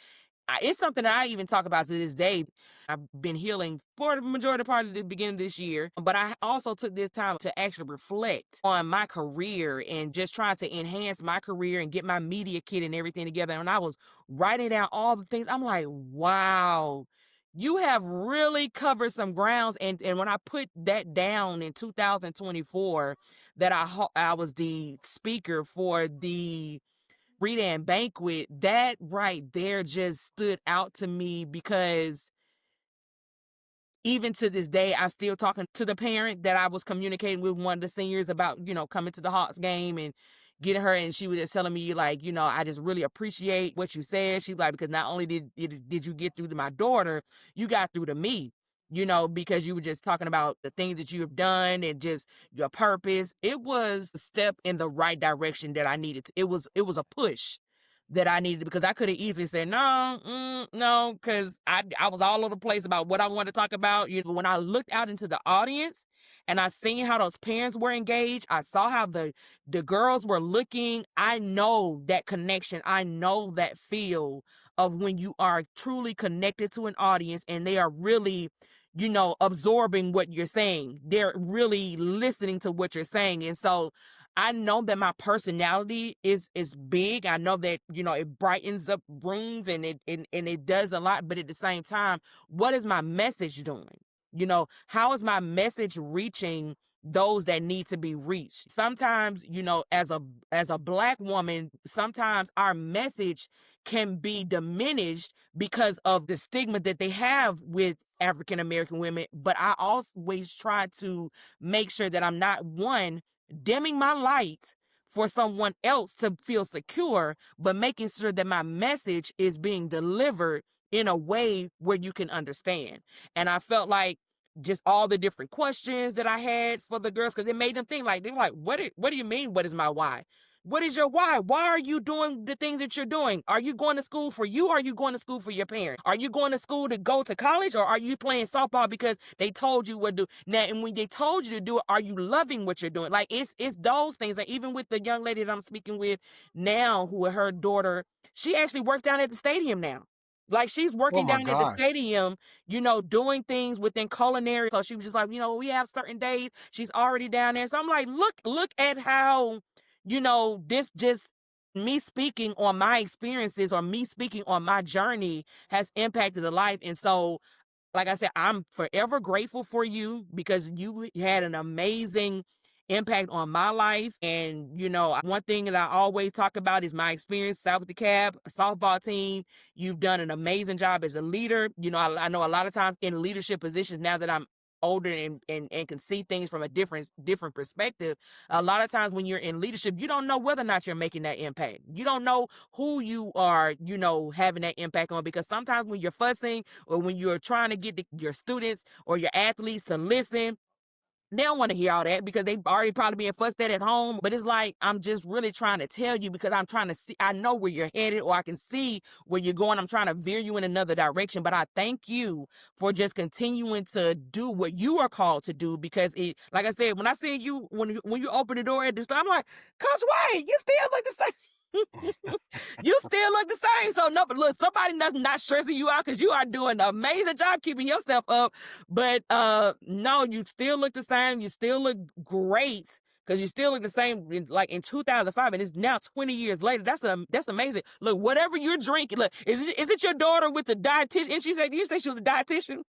it's something that I even talk about to this day. I've been healing for the majority part of the beginning of this year, but I also took this time to actually reflect on my career and just trying to enhance my career and get my media kit and everything together. And I was writing down all the things. I'm like, wow, you have really covered some grounds. And when I put that down in 2024, that I was the speaker for the read-in banquet, that right there just stood out to me because even to this day, I'm still talking to the parent that I was communicating with, one of the seniors, about, coming to the Hawks game and getting her. And she was just telling me, like, I just really appreciate what you said. She like, because not only did you get through to my daughter, you got through to me, because you were just talking about the things that you have done and just your purpose. It was a step in the right direction that I needed. It was a push that I needed, because I could have easily said no, no, because I was all over the place about what I wanted to talk about. When I looked out into the audience and I seen how those parents were engaged, I saw how the girls were looking. I know that connection. I know that feel of when you are truly connected to an audience and they are really, absorbing what you're saying. They're really listening to what you're saying. And so I know that my personality is big. I know that, it brightens up rooms and it does a lot, but at the same time, what is my message doing? How is my message reaching those that need to be reached? Sometimes, as a Black woman, sometimes our message can be diminished because of the stigma that they have with African American women. But I always try to make sure that I'm not, one, dimming my light for someone else to feel secure, but making sure that my message is being delivered in a way where you can understand. And I felt like just all the different questions that I had for the girls, because it made them think, like, they were like, what do you mean, what is my why? What is your why? Why are you doing the things that you're doing? Are you going to school for you? Or are you going to school for your parents? Are you going to school to go to college, or are you playing softball because they told you what to do? Now, and when they told you to do it, are you loving what you're doing? Like it's those things. Like even with the young lady that I'm speaking with now, who her daughter, she actually works down at the stadium now. Like she's Oh working my down at the gosh. stadium, doing things within culinary. So she was just like, we have certain days. She's already down there. So I'm like, look at how, this just me speaking on my experiences or me speaking on my journey has impacted the life. And so, like I said, I'm forever grateful for you because you had an amazing impact on my life. And, one thing that I always talk about is my experience out with the Cab softball team. You've done an amazing job as a leader. I know a lot of times in leadership positions now that I'm older and can see things from a different perspective. A lot of times when you're in leadership, you don't know whether or not you're making that impact. You don't know who you are, having that impact on, because sometimes when you're fussing or when you're trying to get your students or your athletes to listen, they don't want to hear all that because they've already probably being fussed at home. But it's like, I'm just really trying to tell you because I'm trying to see, I know where you're headed, or I can see where you're going. I'm trying to veer you in another direction. But I thank you for just continuing to do what you are called to do, because like I said, when I see you, when you open the door at the store, I'm like, Coach White, you still look the same. You still look the same. So no, but look, somebody that's not stressing you out because you are doing an amazing job keeping yourself up. But no, you still look the same. You still look great because you still look the same like in 2005, and it's now 20 years later. That's amazing. Look, whatever you're drinking, look, is it your daughter with the dietitian? And you say she was a dietitian?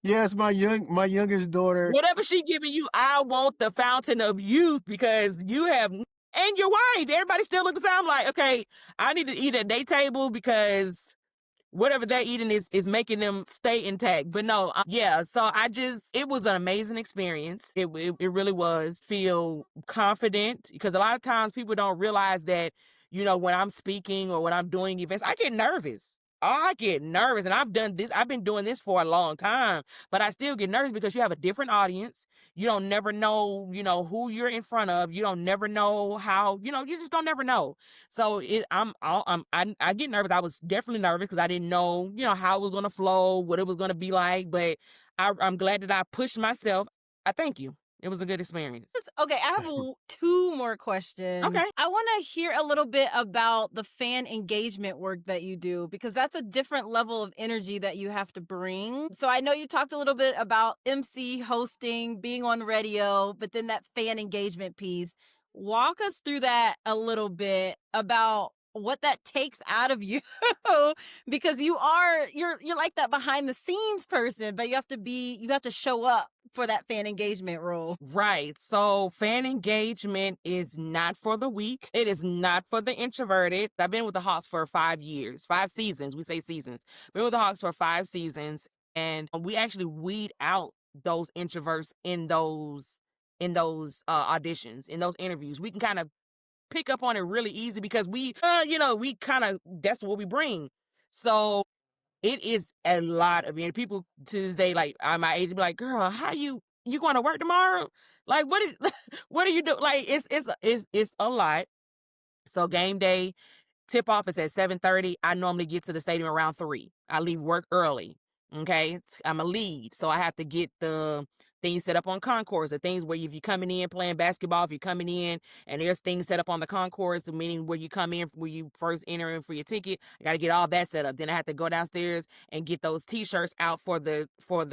Yes, my youngest daughter. Whatever she giving you, I want the fountain of youth because you have, and your wife, everybody still look the same. I'm like, okay, I need to eat at their table because whatever they're eating is making them stay intact. But no, yeah. So it was an amazing experience. It really was. Feel confident because a lot of times people don't realize that, when I'm speaking or when I'm doing events, I get nervous. I get nervous, and I've been doing this for a long time, but I still get nervous because you have a different audience. You don't never know, who you're in front of. You don't never know how, you just don't never know. So I get nervous. I was definitely nervous because I didn't know, how it was going to flow, what it was going to be like. But I'm glad that I pushed myself. I thank you. It was a good experience. Okay, I have two more questions. Okay. I want to hear a little bit about the fan engagement work that you do, because that's a different level of energy that you have to bring. So I know you talked a little bit about MC hosting, being on radio, but then that fan engagement piece. Walk us through that a little bit about what that takes out of you because you're like that behind the scenes person, but you have to show up for that fan engagement role. Right. So fan engagement is not for the weak. It is not for the introverted. I've been with the Hawks for 5 years, 5 seasons. We say seasons. Been with the Hawks for 5 seasons, and we actually weed out those introverts in those auditions, in those interviews. We can kind of pick up on it really easy because we kind of, that's what we bring. So it is a lot of, people to this day, like my age, be like, girl, how you going to work tomorrow? Like, what is, what do you do? Like, it's a lot. So game day, tip off is at 7:30. I normally get to the stadium around 3. I leave work early. Okay. I'm a lead. So I have to get the things set up on concourse, the things where if you're coming in playing basketball, if you're coming in and there's things set up on the concourse, meaning where you come in, where you first enter in for your ticket, I got to get all that set up. Then I have to go downstairs and get those t-shirts out for the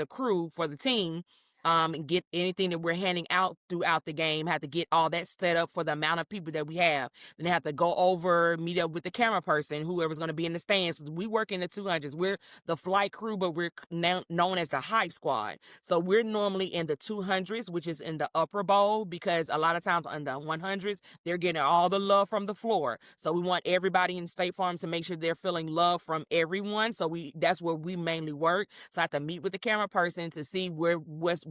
crew, for the team. And get anything that we're handing out throughout the game, have to get all that set up for the amount of people that we have. Then they have to go over, meet up with the camera person, whoever's going to be in the stands. We work in the 200s. We're the flight crew, but we're now known as the hype squad. So we're normally in the 200s, which is in the upper bowl, because a lot of times on the 100s, they're getting all the love from the floor. So we want everybody in State Farm to make sure they're feeling love from everyone. So that's where we mainly work. So I have to meet with the camera person to see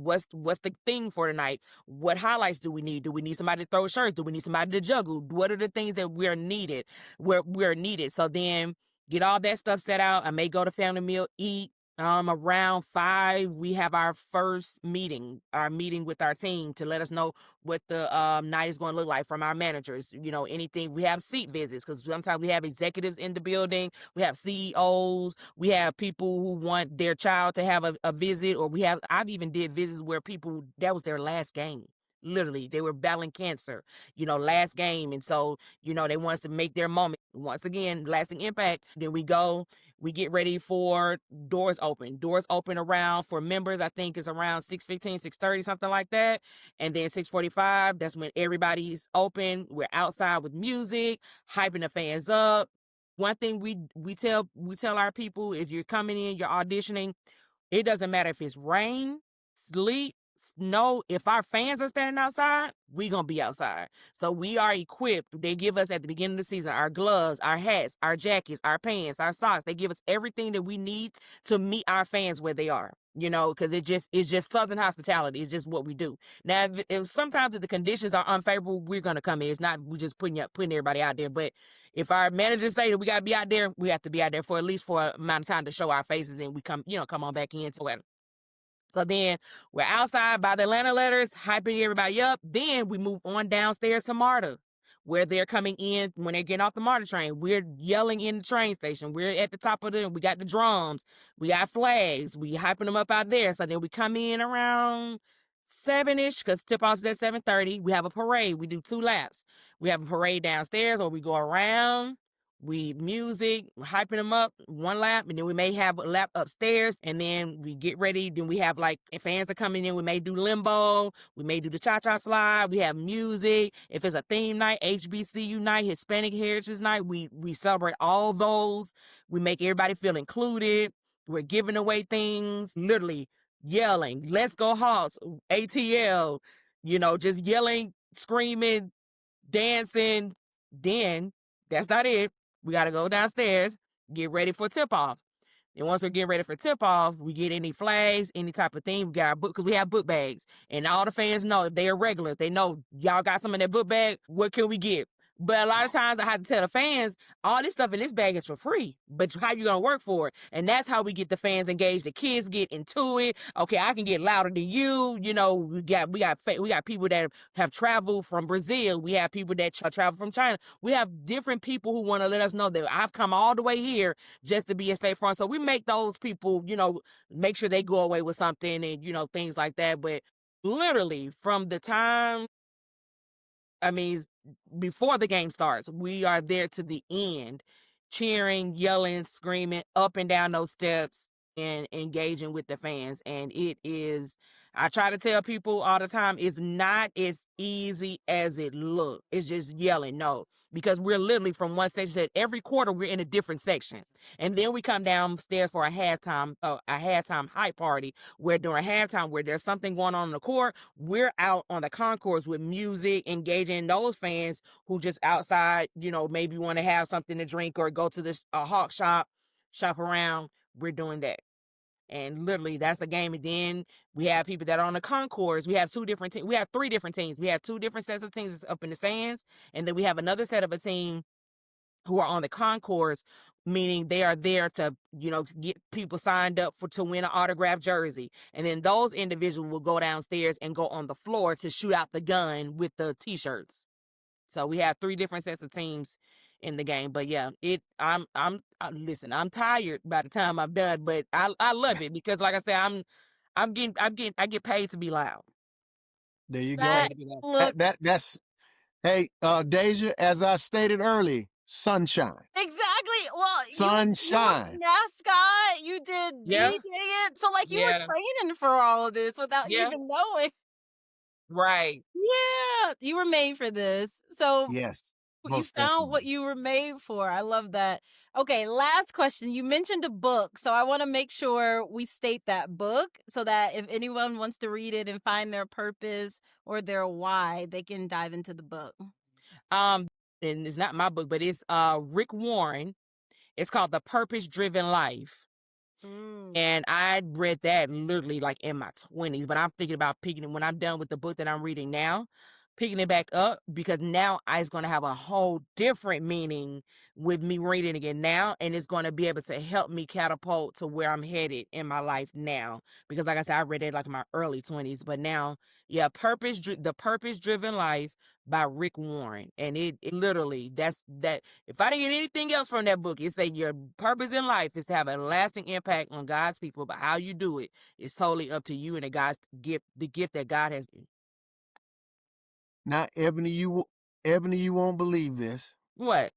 what's the thing for tonight. What highlights do we need? Do we need somebody to throw shirts? Do we need somebody to juggle? What are the things that we're needed? Where we're needed. So then get all that stuff set out. I may go to family meal, eat, Around 5, we have our first meeting, our meeting with our team to let us know what the night is going to look like from our managers. You know, anything. We have seat visits because sometimes we have executives in the building. We have CEOs. We have people who want their child to have a visit, or I've even did visits where people, that was their last game. Literally, they were battling cancer, last game. And so, they want us to make their moment. Once again, lasting impact. Then we get ready for doors open. Doors open around, for members, I think it's around 6:15, 6:30, something like that. And then 6:45, that's when everybody's open. We're outside with music, hyping the fans up. One thing we tell our people, if you're coming in, you're auditioning, it doesn't matter if it's rain, sleet, snow. If our fans are standing outside, we gonna be outside. So we are equipped. They give us at the beginning of the season our gloves, our hats, our jackets, our pants, our socks. They give us everything that we need to meet our fans where they are. Because it's just Southern hospitality. It's just what we do. Now, if sometimes if the conditions are unfavorable, we're gonna come in. It's not we just putting everybody out there. But if our managers say that we got to be out there, we have to be out there for at least for an amount of time to show our faces, and we come on back into it. So then we're outside by the Atlanta letters, hyping everybody up. Then we move on downstairs to MARTA, where they're coming in when they're getting off the MARTA train. We're yelling in the train station. We're at the top of we got the drums. We got flags. We hyping them up out there. So then we come in around 7-ish, because tip-off's at 7:30. We have a parade. We do 2 laps. We have a parade downstairs, or we go around. We music, hyping them up 1 lap, and then we may have a lap upstairs, and then we get ready. Then we have, like, if fans are coming in, we may do Limbo, we may do the cha-cha slide. We have music. If it's a theme night, HBCU night, Hispanic Heritage Night, we celebrate all those. We make everybody feel included. We're giving away things, literally yelling, "Let's go Hawks," ATL, just yelling, screaming, dancing. Then that's not it. We got to go downstairs, get ready for tip off. And once we're getting ready for tip off, we get any flags, any type of thing. We got our book, because we have book bags. And all the fans know, if they are regulars, they know y'all got some in their book bag. What can we get? But a lot of times I have to tell the fans, all this stuff in this bag is for free, but how you gonna work for it? And that's how we get the fans engaged. The kids get into it. Okay, I can get louder than you. We got people that have traveled from Brazil. We have people that travel from China. We have different people who want to let us know that I've come all the way here just to be in State Farm. So we make those people, make sure they go away with something, and things like that. But literally from the time, I mean, before the game starts, we are there to the end, cheering, yelling, screaming up and down those steps and engaging with the fans. And it is, I try to tell people all the time, it's not as easy as it looks. It's just yelling, no, because we're literally from one section to every quarter, we're in a different section. And then we come downstairs for a halftime hype party, where during halftime, where there's something going on in the court, we're out on the concourse with music, engaging those fans who just outside, maybe want to have something to drink or go to this hawk shop around. We're doing that. And literally, that's a game. And then we have people that are on the concourse. We have 2 different teams. We have 3 different teams. We have 2 different sets of teams up in the stands. And then we have another set of a team who are on the concourse, meaning they are there to, to get people signed up to win an autographed jersey. And then those individuals will go downstairs and go on the floor to shoot out the gun with the t-shirts. So we have 3 different sets of teams in the game. But yeah, listen, I'm tired by the time I'm done, but I love it, because like I said, I get paid to be loud. There you go. That look That's hey, Deja, as I stated early, sunshine. exactly. Well, you were Sunshine. mascot, you did Yeah, DJ it. So like you were yeah, training for all of this without yeah, even knowing. right. Yeah, you were made for this. So Yes, you most found what definitely. you were made for. I love that. Okay, last question. You mentioned a book, so I want to make sure we state that book so that if anyone wants to read it and find their purpose or their why, they can dive into the book. Um, and it's not my book, but it's Rick Warren. It's called The Purpose Driven Life. Mm. And I read that literally like in my 20s, but I'm thinking about picking it when I'm done with the book that I'm reading now. picking it back up because now it's going to have a whole different meaning with me reading it again now, and it's going to be able to help me catapult to where I'm headed in my life now. Because like I said, I read it like in my early 20s, but now, yeah, the Purpose Driven Life by Rick Warren, and it literally, that's that. If I didn't get anything else from that book, it say your purpose in life is to have a lasting impact on God's people, but how you do it is totally up to you and the gift that God has. Now, Ebony, you won't believe this. What?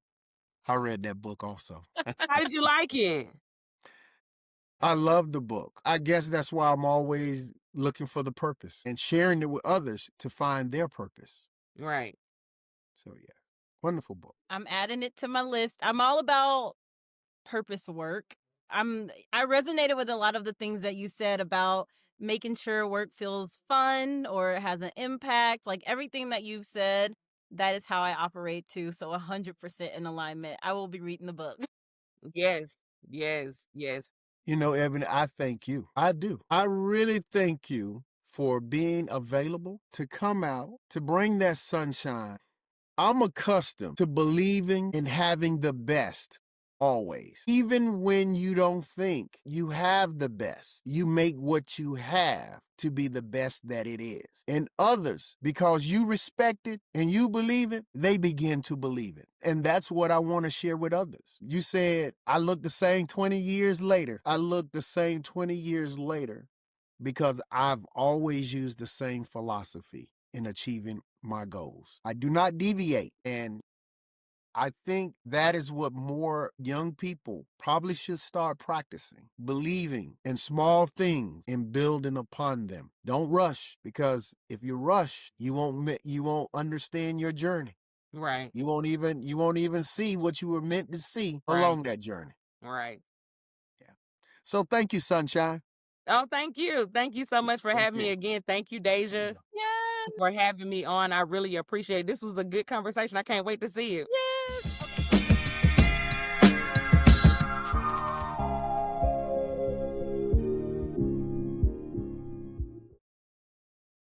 I read that book also. How did you like it? I love the book. I guess that's why I'm always looking for the purpose and sharing it with others to find their purpose. Right. So yeah, wonderful book. I'm adding it to my list. I'm all about purpose work. I resonated with a lot of the things that you said about making sure work feels fun or has an impact. Like everything that you've said, that is how I operate too. So 100% in alignment. I will be reading the book. Yes. Yes. Yes. You know, Ebony, I thank you. I do. I really thank you for being available to come out to bring that sunshine. I'm accustomed to believing in having the best always. Even when you don't think you have the best, you make what you have to be the best that it is. And others, because you respect it and you believe it, they begin to believe it. And that's what I want to share with others. You said, I look the same 20 years later. I look the same 20 years later because I've always used the same philosophy in achieving my goals. I do not deviate. And I think that is what more young people probably should start practicing, believing in small things and building upon them. Don't rush, because if you rush, you won't understand your journey. Right. You won't even see what you were meant to see Right. along that journey. Right. Yeah. So thank you, Sunshine. Oh, thank you. Thank you so much for Thank having me you. again. Thank you, Deja, Yes. for having me on. I really appreciate it. This was a good conversation. I can't wait to see it. Yes. Okay.